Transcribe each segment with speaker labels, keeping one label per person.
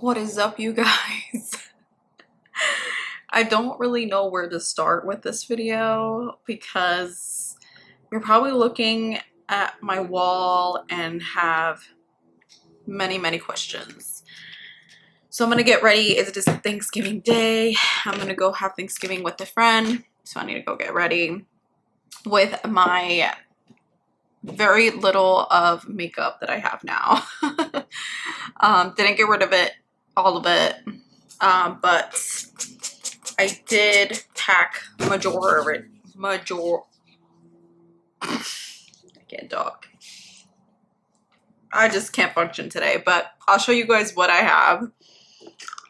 Speaker 1: What is up, you guys? I don't really know where to start with this video because you're probably looking at my wall and have many questions. So I'm gonna get ready. It's just Thanksgiving Day. I'm gonna go have Thanksgiving with a friend. So I need to go get ready with my very little of makeup that I have now. Didn't get rid of it, all of it, but I did pack I can't talk. I just can't function today, but I'll show you guys what I have.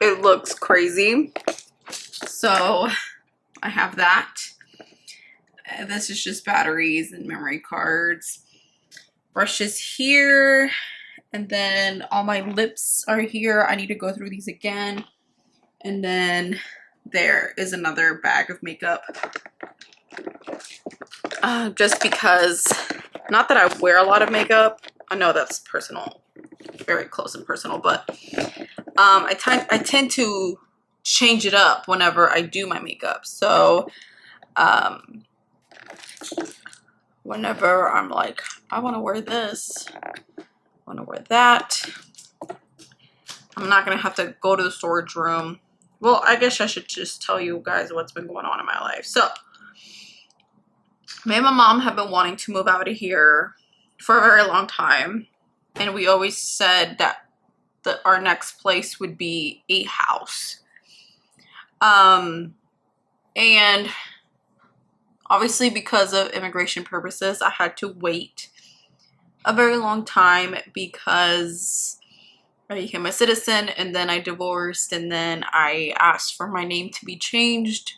Speaker 1: It looks crazy. So I have that. This is just batteries and memory cards. Brushes here. And then all my lips are here. I need to go through these again. And then there is another bag of makeup. Just because, not that I wear a lot of makeup. I know that's personal, very close and personal, but I tend to change it up whenever I do my makeup. So whenever I'm like, I want to wear this, I want to wear that, I'm not going to have to go to the storage room. Well, I guess I should just tell you guys what's been going on in my life. So me and my mom have been wanting to move out of here for a very long time. And we always said that our next place would be a house. And obviously because of immigration purposes, I had to wait a very long time because I became a citizen and then I divorced and then I asked for my name to be changed.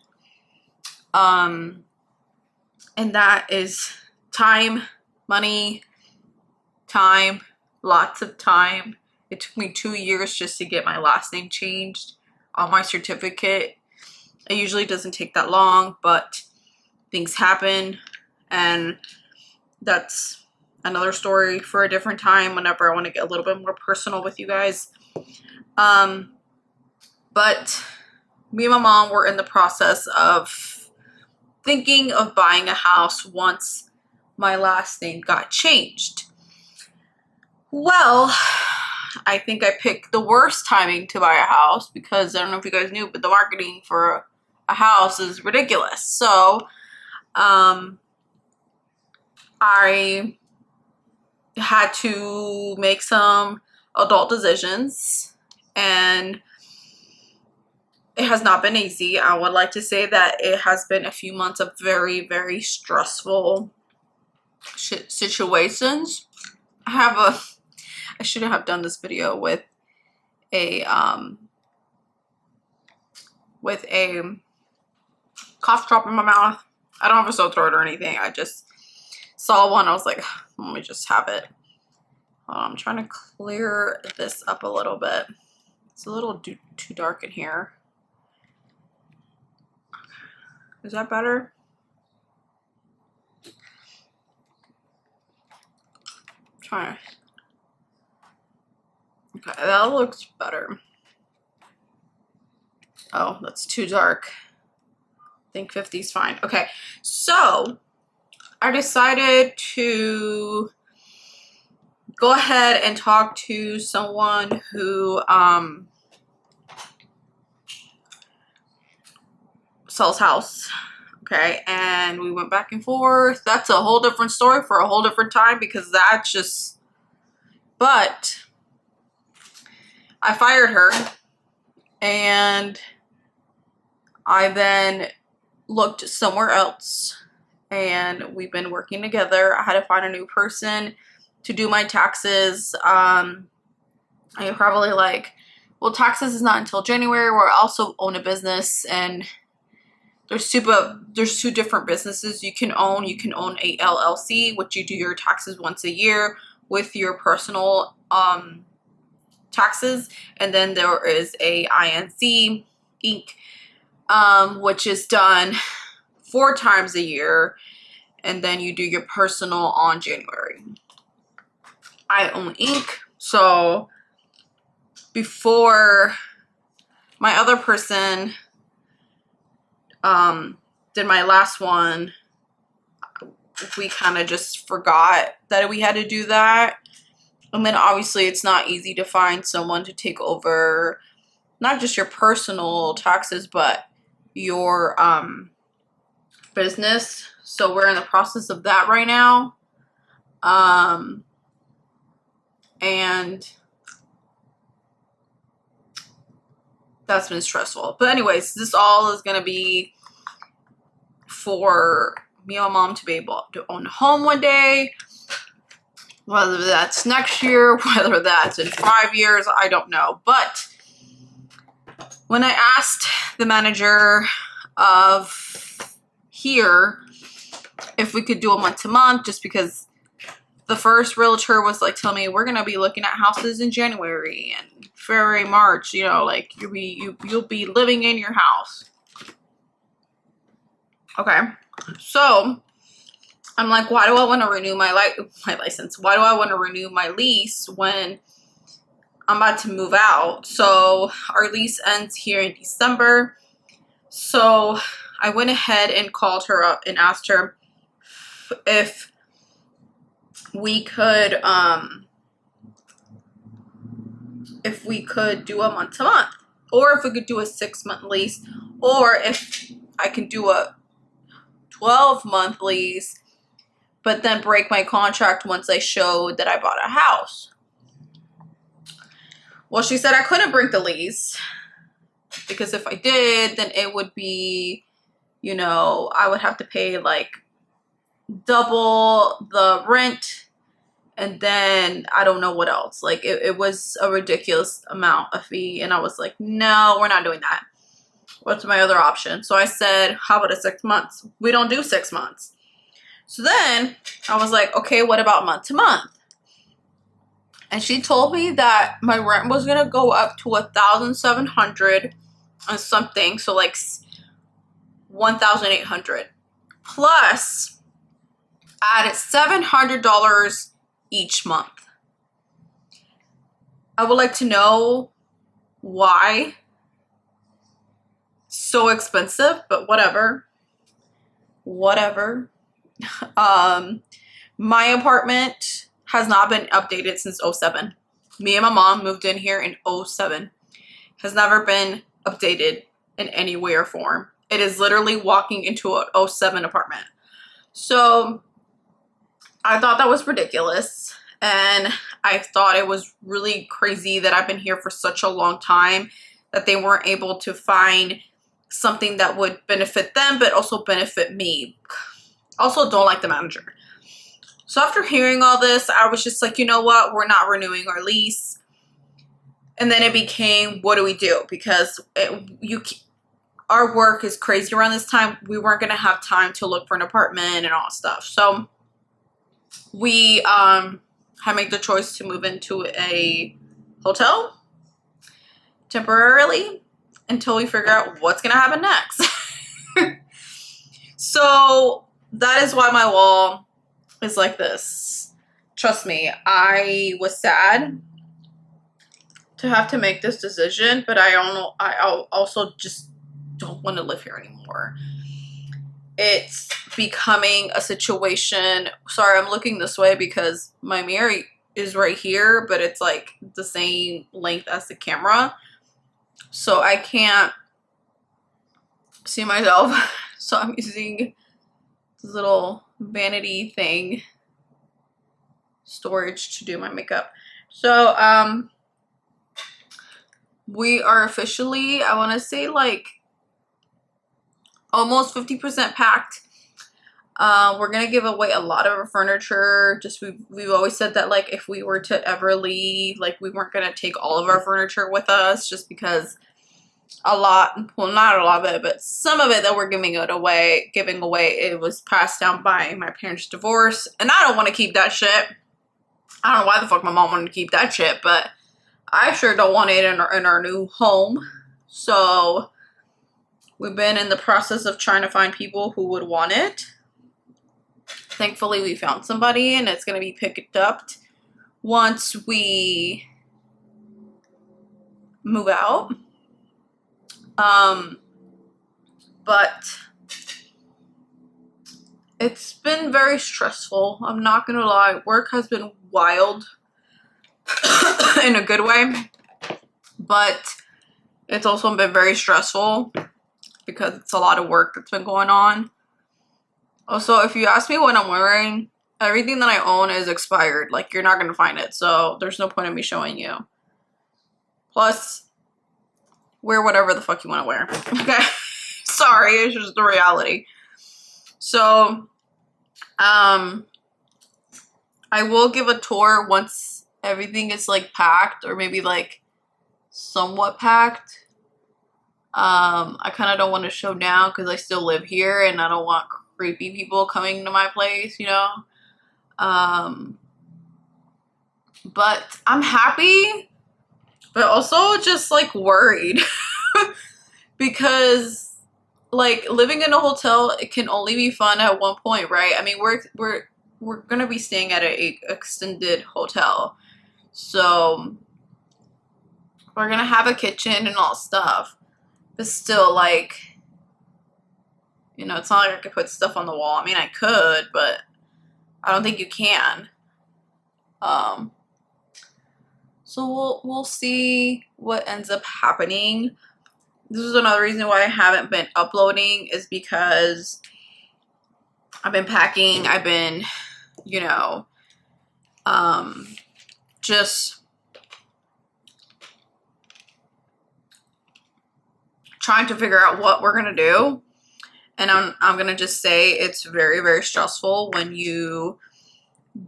Speaker 1: And that is time, money, time, lots of time. It took me 2 years just to get my last name changed on my certificate. It usually doesn't take that long, but things happen, and that's another story for a different time whenever I want to get a little bit more personal with you guys. But me and my mom were in the process of thinking of buying a house once my last name got changed. Well, I think I picked the worst timing to buy a house because I don't know if you guys knew, but the marketing for a house is ridiculous. So I had to make some adult decisions, and it has not been easy. I would like to say that it has been a few months of very stressful situations. I shouldn't have done this video with a cough drop in my mouth. I don't have a sore throat or anything. I just saw one. I was like, let me just have it. I'm trying to clear this up a little bit. It's a little too dark in here. Is that better? I'm trying to. Okay, that looks better. Oh, that's too dark. I think 50 is fine. Okay, so I decided to go ahead and talk to someone who sells house. Okay, and we went back and forth. That's a whole different story for a whole different time because that's just, but I fired her and I then looked somewhere else, and we've been working together. I had to find a new person to do my taxes. I probably like, well, taxes is not until January, where I also own a business, and there's two different businesses you can own. You can own a LLC, which you do your taxes once a year with your personal taxes, and then there is a INC Inc., which is done 4 times a year, and then you do your personal on January. I own Inc., so before my other person did my last one, we kind of just forgot that we had to do that. And then obviously it's not easy to find someone to take over not just your personal taxes, but your business. So we're in the process of that right now. And that's been stressful. But anyways, this all is going to be for me and Mom to be able to own a home one day. Whether that's next year, whether that's in 5 years, I don't know. But when I asked the manager of here if we could do a month-to-month, just because the first realtor was like telling me we're gonna be looking at houses in January and February, March, you know, like you'll be living in your house. Okay, so I'm like, why do I want to renew my license? Why do I want to renew my lease when I'm about to move out? So our lease ends here in December. So I went ahead and called her up and asked her if we could do a month-to-month, or if we could do a 6-month lease, or if I can do a 12-month lease, but then break my contract once I showed that I bought a house. Well, she said I couldn't break the lease because if I did, then it would be, you know, I would have to pay like double the rent, and then I don't know what else. Like it was a ridiculous amount of fee, and I was like, no, we're not doing that. What's my other option? So I said, how about a 6 months? We don't do 6 months. So then I was like, okay, what about month to month? And she told me that my rent was gonna go up to $1,700 and something, so like $1,800 plus added $700 each month. I would like to know why so expensive, but whatever. My apartment has not been updated since 2007. Me and my mom moved in here in 2007. Has never been updated in any way or form. It is literally walking into an 2007 apartment. So I thought that was ridiculous, and I thought it was really crazy that I've been here for such a long time that they weren't able to find something that would benefit them but also benefit me. Also don't like the manager. So after hearing all this, I was just like, you know what, we're not renewing our lease. And then it became, what do we do? Because our work is crazy around this time. We weren't going to have time to look for an apartment and all that stuff. So we had made the choice to move into a hotel temporarily until we figure out what's going to happen next. So that is why my wall is like this. Trust me, I was sad to have to make this decision, but I also just don't want to live here anymore. It's becoming a situation. Sorry, I'm looking this way because my mirror is right here, but it's like the same length as the camera, so I can't see myself. So I'm using this little vanity thing storage to do my makeup. So we are officially, I want to say, like almost 50% packed. We're gonna give away a lot of our furniture. Just we've always said that, like, if we were to ever leave, like, we weren't gonna take all of our furniture with us, just because a lot, well, not a lot of it, but some of it that we're giving away, it was passed down by my parents' divorce, and I don't want to keep that shit. I don't know why the fuck my mom wanted to keep that shit, but I sure don't want it in our new home. So we've been in the process of trying to find people who would want it. Thankfully, we found somebody, and it's going to be picked up once we move out. But it's been very stressful. I'm not gonna lie. Work has been wild in a good way, but it's also been very stressful because it's a lot of work that's been going on. Also, if you ask me what I'm wearing, everything that I own is expired. Like, you're not gonna find it, so there's no point in me showing you. Plus, wear whatever the fuck you want to wear. Okay? Sorry, it's just the reality. So, I will give a tour once everything is like packed, or maybe like somewhat packed. I kind of don't want to show now because I still live here and I don't want creepy people coming to my place, you know. But I'm happy, but also just like worried because like living in a hotel, it can only be fun at one point, right? I mean, we're gonna be staying at a extended hotel, so we're gonna have a kitchen and all stuff. But still, like, you know, it's not like I could put stuff on the wall. I mean, I could, but I don't think you can. So we'll see what ends up happening. This is another reason why I haven't been uploading, is because I've been packing. I've been, you know, just trying to figure out what we're gonna do. And I'm gonna just say it's very, very stressful when you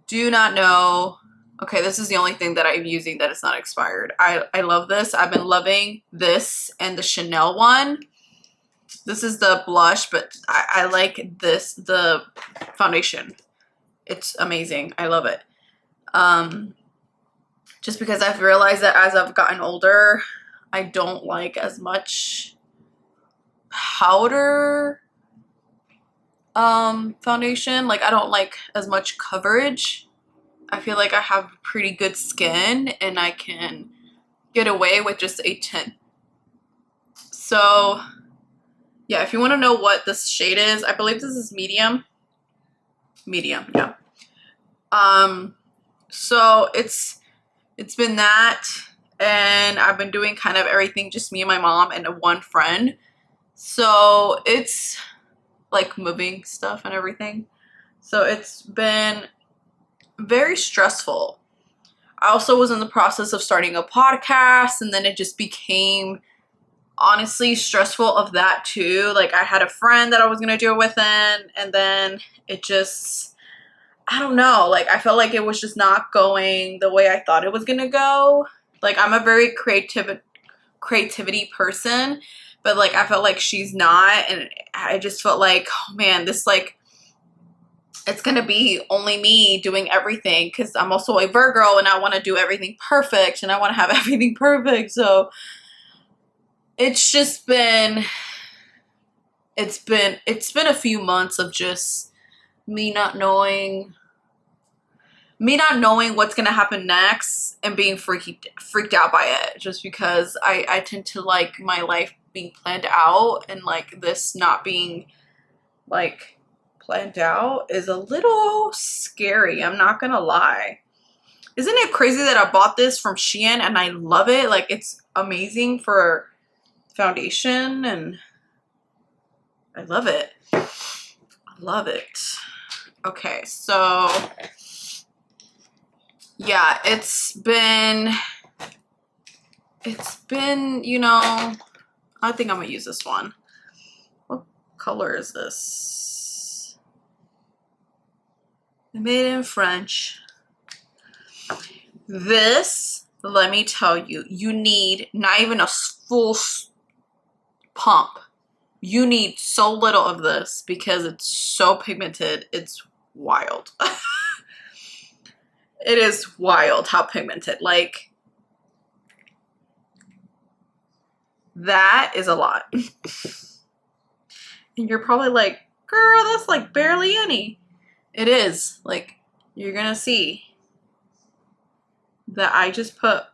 Speaker 1: do not know. Okay, this is the only thing that I'm using that is not expired. I love this. I've been loving this and the Chanel one. This is the blush, but I like this, the foundation. It's amazing. I love it. Just because I've realized that as I've gotten older, I don't like as much powder foundation. Like, I don't like as much coverage. I feel like I have pretty good skin and I can get away with just a tint. So yeah, if you want to know what this shade is, I believe this is medium. Medium, yeah. So it's been that, and I've been doing kind of everything, just me and my mom and one friend. So it's like moving stuff and everything. So it's been very stressful. I also was in the process of starting a podcast, and then it just became honestly stressful of that too. Like, I had a friend that I was gonna do it with, and then it just, I don't know, like I felt like it was just not going the way I thought it was gonna go. Like, I'm a very creativity person, but like I felt like she's not, and I just felt like, oh man, this, like, it's gonna be only me doing everything, because I'm also a Virgo and I want to do everything perfect and I want to have everything perfect. So it's just been, it's been a few months of just me not knowing what's gonna happen next and being freaked out by it, just because I tend to like my life being planned out, and like this not being like planned out is a little scary. I'm not gonna lie. Isn't it crazy that I bought this from Shein and I love it? Like, it's amazing for foundation and I love it. I love it. Okay, so yeah, it's been, you know, I think I'm gonna use this one. What color is this? Made in French. This, let me tell you, you need not even a full pump. You need so little of this because it's so pigmented. It's wild. It is wild how pigmented. Like, that is a lot. And you're probably like, girl, that's like barely any. It is. Like, you're gonna see that I just put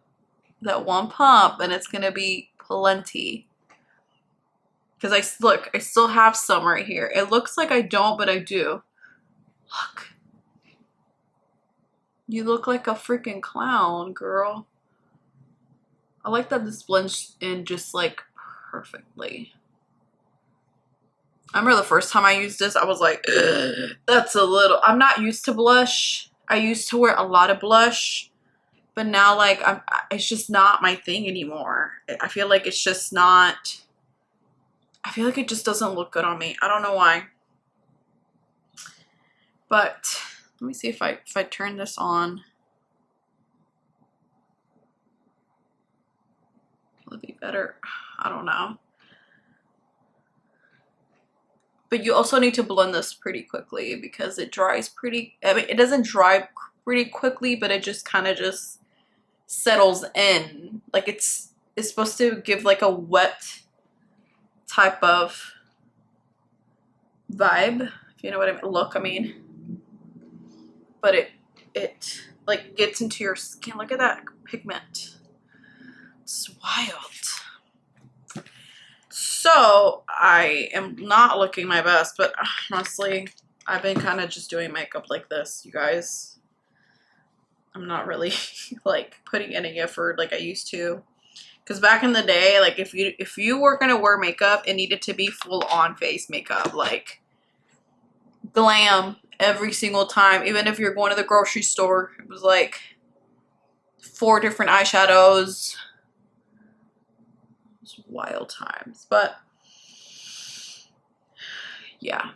Speaker 1: that one pump and it's gonna be plenty. Because I still have some right here. It looks like I don't, but I do. Look. You look like a freaking clown, girl. I like that this blends in just like perfectly. I remember the first time I used this, I was like, that's a little, I'm not used to blush. I used to wear a lot of blush, but now like it's just not my thing anymore. I feel like it's just not, I feel like it just doesn't look good on me. I don't know why. But let me see if I turn this on. Will it be better? I don't know. But you also need to blend this pretty quickly because it dries pretty, I mean, it doesn't dry pretty quickly, but it just kind of just settles in. Like it's supposed to give like a wet type of vibe, if you know what I mean, look, I mean. But it like gets into your skin. Look at that pigment. It's wild. So I am not looking my best, but honestly, I've been kind of just doing makeup like this, you guys. I'm not really like putting any effort like I used to. Because back in the day, like if you were gonna wear makeup, it needed to be full on face makeup, like glam every single time. Even if you're going to the grocery store, it was like 4 different eyeshadows. It was wild times, but yeah.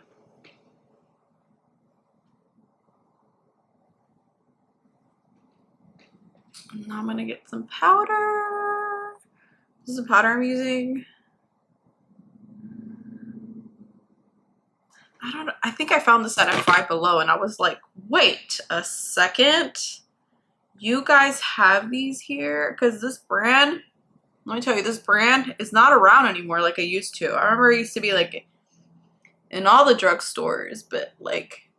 Speaker 1: Now I'm gonna get some powder. This is the powder I'm using. I think I found this at Five Below and I was like, wait a second. You guys have these here? Because this brand, let me tell you, this brand is not around anymore like I used to. I remember it used to be like in all the drugstores, but like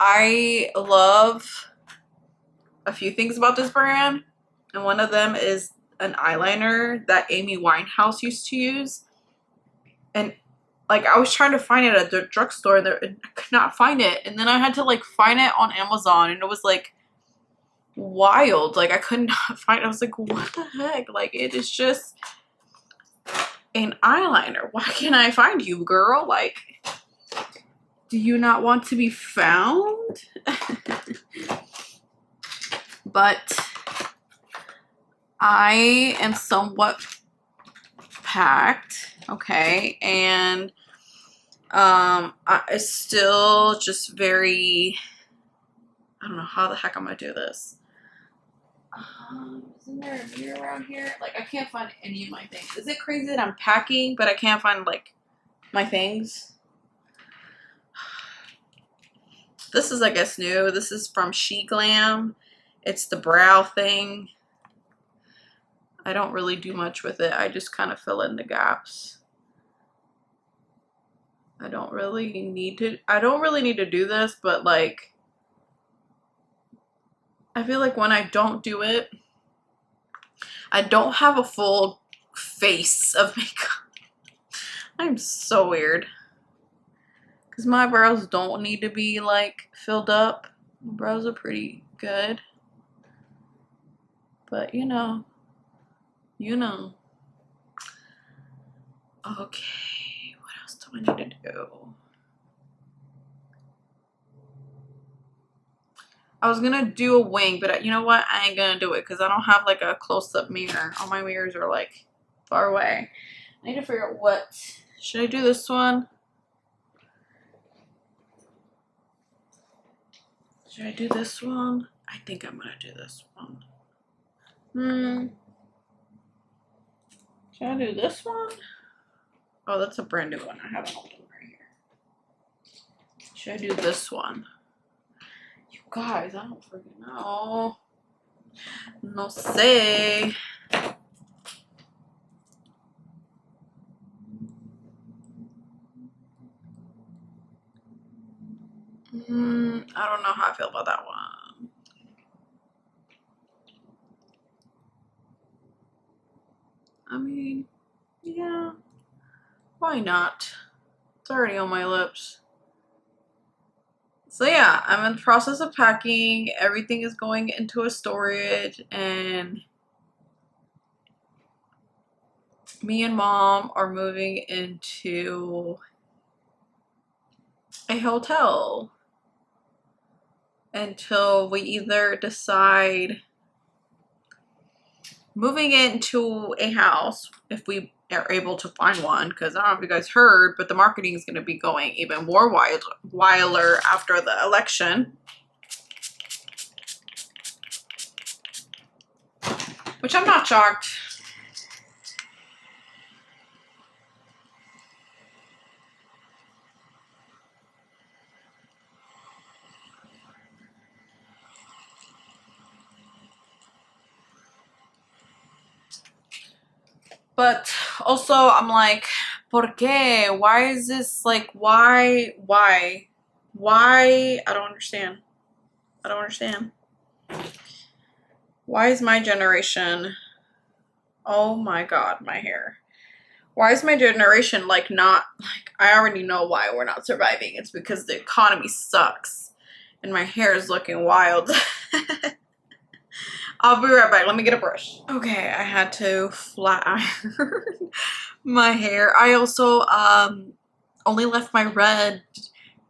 Speaker 1: I love a few things about this brand, and one of them is an eyeliner that Amy Winehouse used to use. And like I was trying to find it at the drugstore and I could not find it, and then I had to like find it on Amazon, and it was like wild. Like I could not find it. I was like, what the heck? Like it is just an eyeliner. Why can't I find you, girl? Like, do you not want to be found? But I am somewhat packed, okay, and it's still just very, I don't know how the heck I'm gonna do this. Isn't there a mirror around here? Like I can't find any of my things. Is it crazy that I'm packing but I can't find like my things? This is, I guess, new. This is from She Glam. It's the brow thing. I don't really do much with it. I just kind of fill in the gaps. I don't really need to do this, but like I feel like when I don't do it, I don't have a full face of makeup. I'm so weird. Because my brows don't need to be like filled up. My brows are pretty good. But you know. Okay, what else do I need to do? I was gonna do a wing, but you know what? I ain't gonna do it because I don't have like a close-up mirror. All my mirrors are like far away. I need to figure out what. Should I do this one? Should I do this one? I think I'm gonna do this one. Should I do this one? Oh, that's a brand new one. I have an old one right here. Should I do this one? You guys, I don't freaking know. No sé. I don't know how I feel about that one. I mean, yeah, why not? It's already on my lips. So yeah, I'm in the process of packing. Everything is going into a storage, and me and mom are moving into a hotel until we either decide moving into a house, if we are able to find one, because I don't know if you guys heard, but the marketing is going to be going even more wilder after the election, which I'm not shocked. But also I'm like, ¿por qué? Why is this like, why? I don't understand. I don't understand. Why is my generation, oh my God, my hair. Why is my generation like not, like, I already know why we're not surviving. It's because the economy sucks and my hair is looking wild. I'll be right back. Let me get a brush. Okay, I had to flat iron my hair. I also only left my red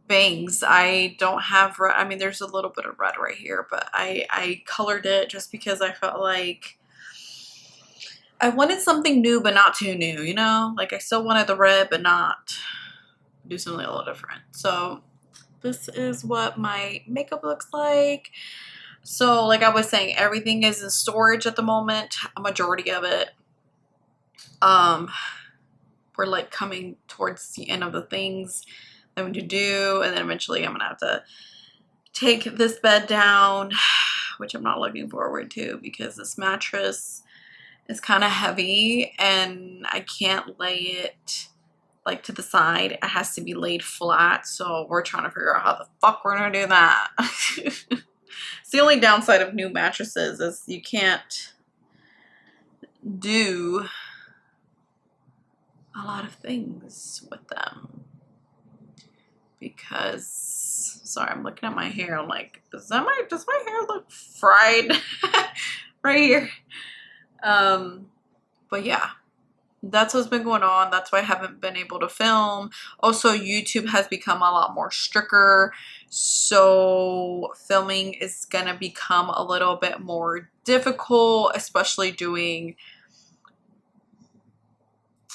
Speaker 1: bangs. I don't have red. I mean, there's a little bit of red right here, but I colored it just because I felt like I wanted something new, but not too new, you know? Like, I still wanted the red, but not do something a little different. So this is what my makeup looks like. So like I was saying, everything is in storage at the moment, a majority of it. We're like coming towards the end of the things that we need to do, and then eventually I'm gonna have to take this bed down, which I'm not looking forward to because this mattress is kind of heavy and I can't lay it like to the side. It has to be laid flat, so we're trying to figure out how the fuck we're gonna do that. It's the only downside of new mattresses is you can't do a lot of things with them because, sorry, I'm looking at my hair. I'm like, does my hair look fried right here? But yeah, that's what's been going on. That's why I haven't been able to film. Also, YouTube has become a lot more stricter, so filming is gonna become a little bit more difficult, especially doing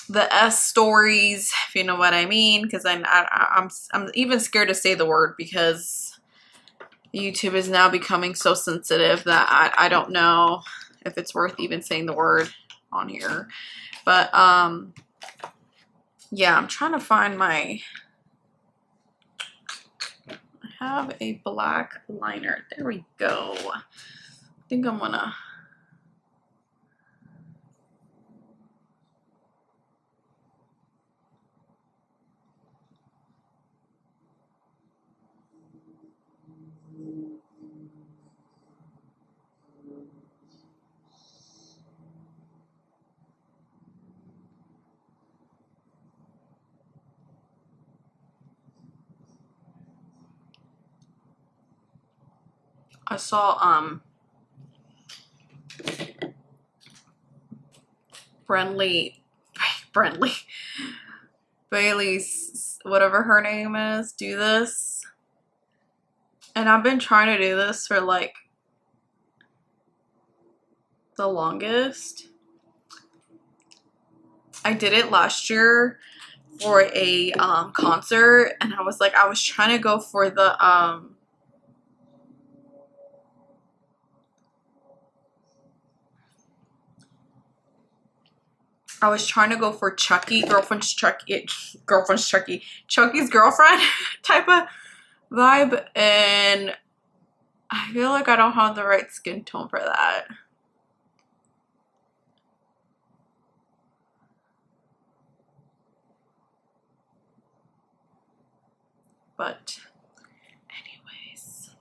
Speaker 1: the S stories, if you know what I mean, because I'm even scared to say the word because YouTube is now becoming so sensitive that I don't know if it's worth even saying the word on here. But yeah, I'm trying to find my, I have a black liner. There we go. I think I'm gonna, I saw Brendley Bailey's, whatever her name is, do this. And I've been trying to do this for like the longest. I did it last year for a concert, and I was trying to go for the I was trying to go for Chucky's girlfriend type of vibe, and I feel like I don't have the right skin tone for that. But anyways,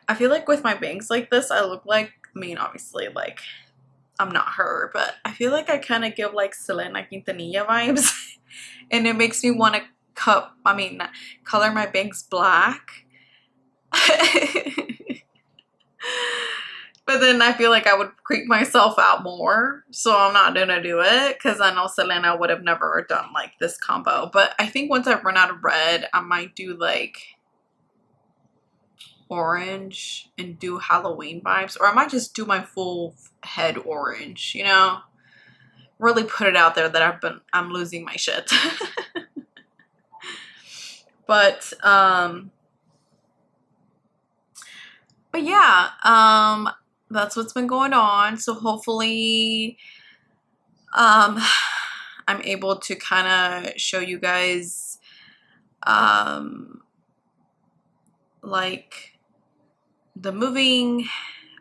Speaker 1: I feel like with my bangs like this, I look like, I mean, obviously, like, I'm not her, but I feel like I kind of give like Selena Quintanilla vibes. And it makes me want to color my bangs black. But then I feel like I would creep myself out more. So I'm not going to do it because I know Selena would have never done like this combo. But I think once I run out of red, I might do like orange and do Halloween vibes. Or I might just do my full head orange, you know? Really put it out there that I'm losing my shit. But yeah, that's what's been going on. So hopefully I'm able to kind of show you guys like the moving.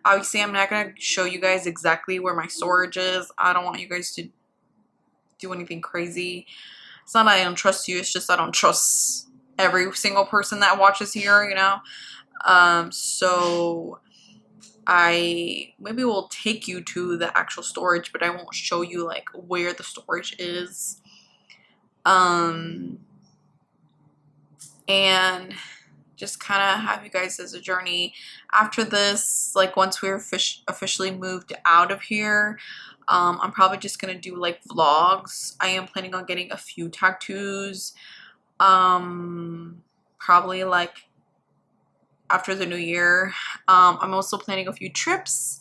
Speaker 1: Obviously I'm not gonna show you guys exactly where my storage is. I don't want you guys to do anything crazy. It's not that I don't trust you, it's just I don't trust every single person that watches here, you know. So I maybe will take you to the actual storage, but I won't show you like where the storage is. And just kind of have you guys as a journey after this. Like once we're officially moved out of here, I'm probably just gonna do like vlogs. I am planning on getting a few tattoos, probably like after the new year. I'm also planning a few trips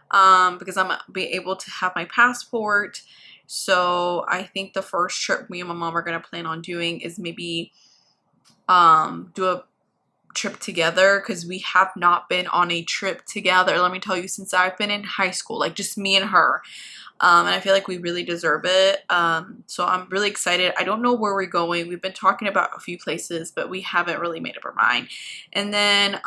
Speaker 1: because I'm gonna be able to have my passport. So I think the first trip me and my mom are gonna plan on doing is maybe do a trip together, because we have not been on a trip together, let me tell you, since I've been in high school, like just me and her. And I feel like we really deserve it. So I'm really excited. I don't know where we're going. We've been talking about a few places, but we haven't really made up our mind. And then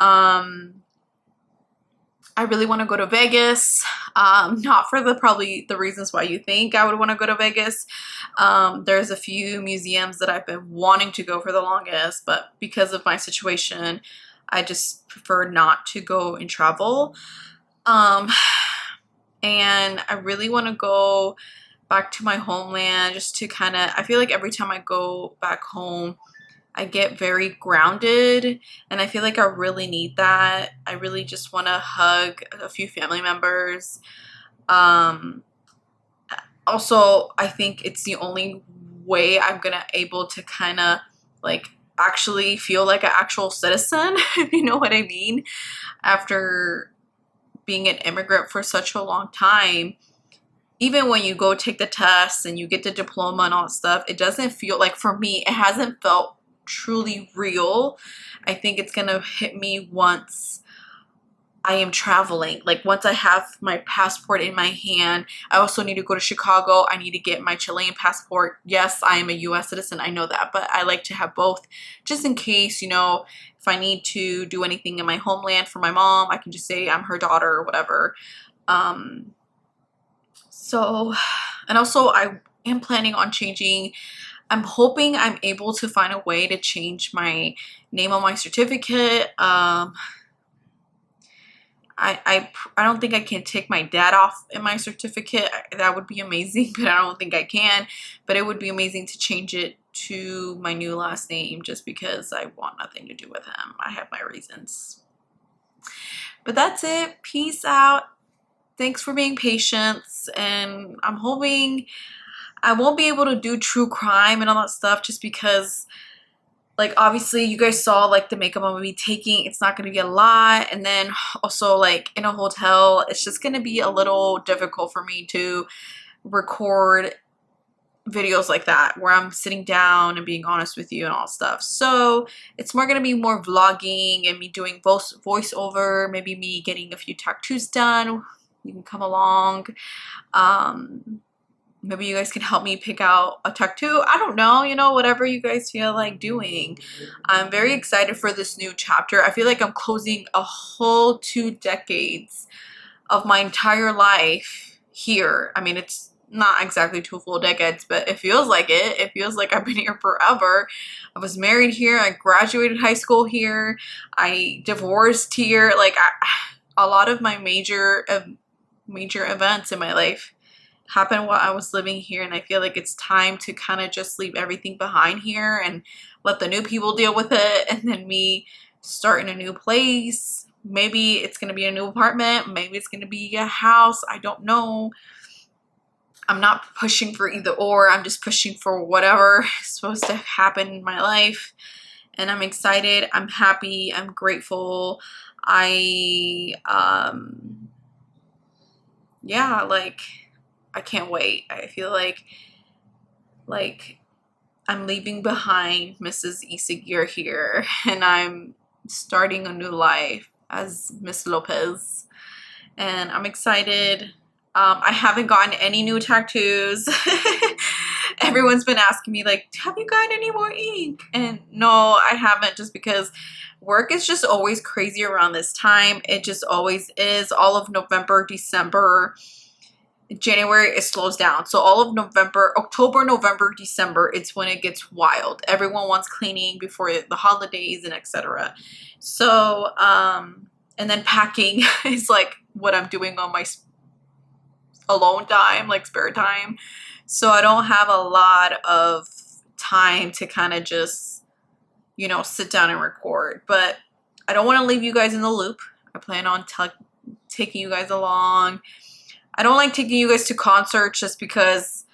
Speaker 1: I really want to go to Vegas. Not for probably the reasons why you think I would want to go to Vegas. There's a few museums that I've been wanting to go for the longest, but because of my situation, I just prefer not to go and travel. And I really want to go back to my homeland just to kind of, I feel like every time I go back home, I get very grounded, and I feel like I really need that. I really just want to hug a few family members. Also, I think it's the only way I'm gonna able to kind of like actually feel like an actual citizen, if you know what I mean. After being an immigrant for such a long time, even when you go take the test and you get the diploma and all that stuff, it doesn't feel like, for me, it hasn't felt truly real. I think it's gonna hit me once I am traveling. Like once I have my passport in my hand. I also need to go to Chicago. I need to get my Chilean passport. Yes, I am a US citizen, I know that, but I like to have both just in case, you know, if I need to do anything in my homeland for my mom, I can just say I'm her daughter or whatever. So, and also I am planning on changing. I'm hoping I'm able to find a way to change my name on my certificate. I don't think I can take my dad off in my certificate. That would be amazing, but I don't think I can. But it would be amazing to change it to my new last name just because I want nothing to do with him. I have my reasons. But that's it. Peace out. Thanks for being patient. And I'm hoping I won't be able to do true crime and all that stuff just because, like, obviously you guys saw like the makeup I'm gonna be taking. It's not gonna be a lot, and then also like in a hotel, it's just gonna be a little difficult for me to record videos like that where I'm sitting down and being honest with you and all stuff. So it's more gonna be more vlogging and me doing both voiceover, maybe me getting a few tattoos done. You can come along. Maybe you guys can help me pick out a tattoo. I don't know, you know, whatever you guys feel like doing. I'm very excited for this new chapter. I feel like I'm closing a whole 2 decades of my entire life here. I mean, it's not exactly 2 full decades, but it feels like it. It feels like I've been here forever. I was married here. I graduated high school here. I divorced here. Like a lot of my major events in my life happened while I was living here, and I feel like it's time to kind of just leave everything behind here and let the new people deal with it, and then me start in a new place. Maybe it's going to be a new apartment. Maybe it's going to be a house. I don't know. I'm not pushing for either or. I'm just pushing for whatever is supposed to happen in my life. And I'm excited. I'm happy. I'm grateful. Yeah, like, I can't wait. I feel like I'm leaving behind Mrs. Isigir here, and I'm starting a new life as Miss Lopez. And I'm excited. I haven't gotten any new tattoos. Everyone's been asking me, like, have you gotten any more ink? And no, I haven't, just because work is just always crazy around this time. It just always is. All of November, December, January, it slows down. So all of November, October, November, December, it's when it gets wild. Everyone wants cleaning before the holidays and etc. So, and then packing is like what I'm doing on my alone time, like spare time. So I don't have a lot of time to kind of just, you know, sit down and record. But I don't want to leave you guys in the loop. I plan on taking you guys along. I don't like taking you guys to concerts just because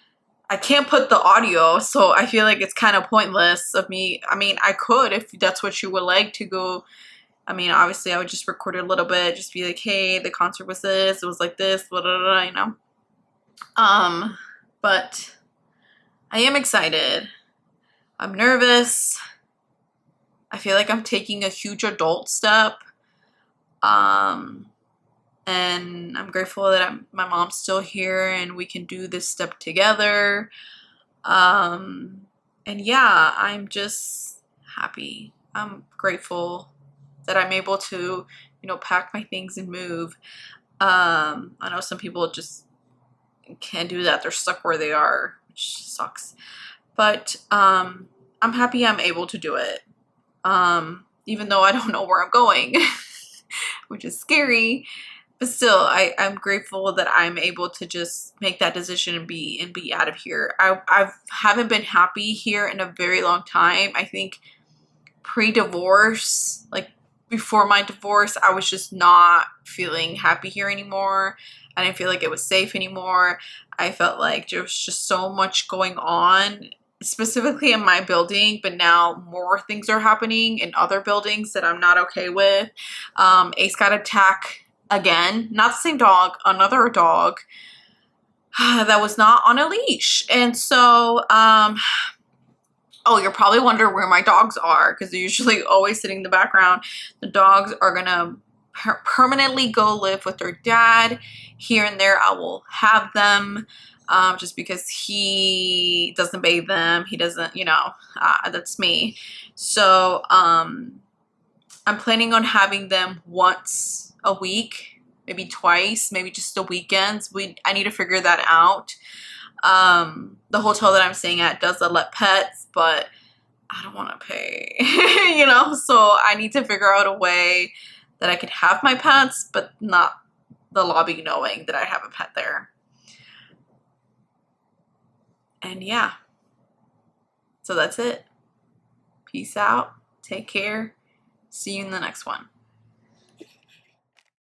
Speaker 1: I can't put the audio, so I feel like it's kind of pointless of me. I mean, I could if that's what you would like to go. I mean, obviously, I would just record a little bit, just be like, hey, the concert was this, it was like this, blah, blah, blah, you know. But I am excited. I'm nervous. I feel like I'm taking a huge adult step. And I'm grateful that my mom's still here and we can do this step together. And yeah, I'm just happy. I'm grateful that I'm able to, you know, pack my things and move. I know some people just can't do that. They're stuck where they are, which sucks. But I'm happy I'm able to do it. Even though I don't know where I'm going, which is scary. But still, I'm grateful that I'm able to just make that decision and be out of here. I haven't been happy here in a very long time. I think pre-divorce, like before my divorce, I was just not feeling happy here anymore. I didn't feel like it was safe anymore. I felt like there was just so much going on, specifically in my building, but now more things are happening in other buildings that I'm not okay with. Ace got attacked again, not the same dog, another dog that was not on a leash. And so, oh, you're probably wondering where my dogs are, because they're usually always sitting in the background. The dogs are gonna permanently go live with their dad. Here and there I will have them, just because he doesn't bathe them. He doesn't, you know, that's me. So I'm planning on having them once a week, maybe twice, maybe just the weekends. I need to figure that out. The hotel that I'm staying at does let pets, but I don't want to pay, you know, so I need to figure out a way that I could have my pets, but not the lobby knowing that I have a pet there. And yeah, so that's it. Peace out. Take care. See you in the next one.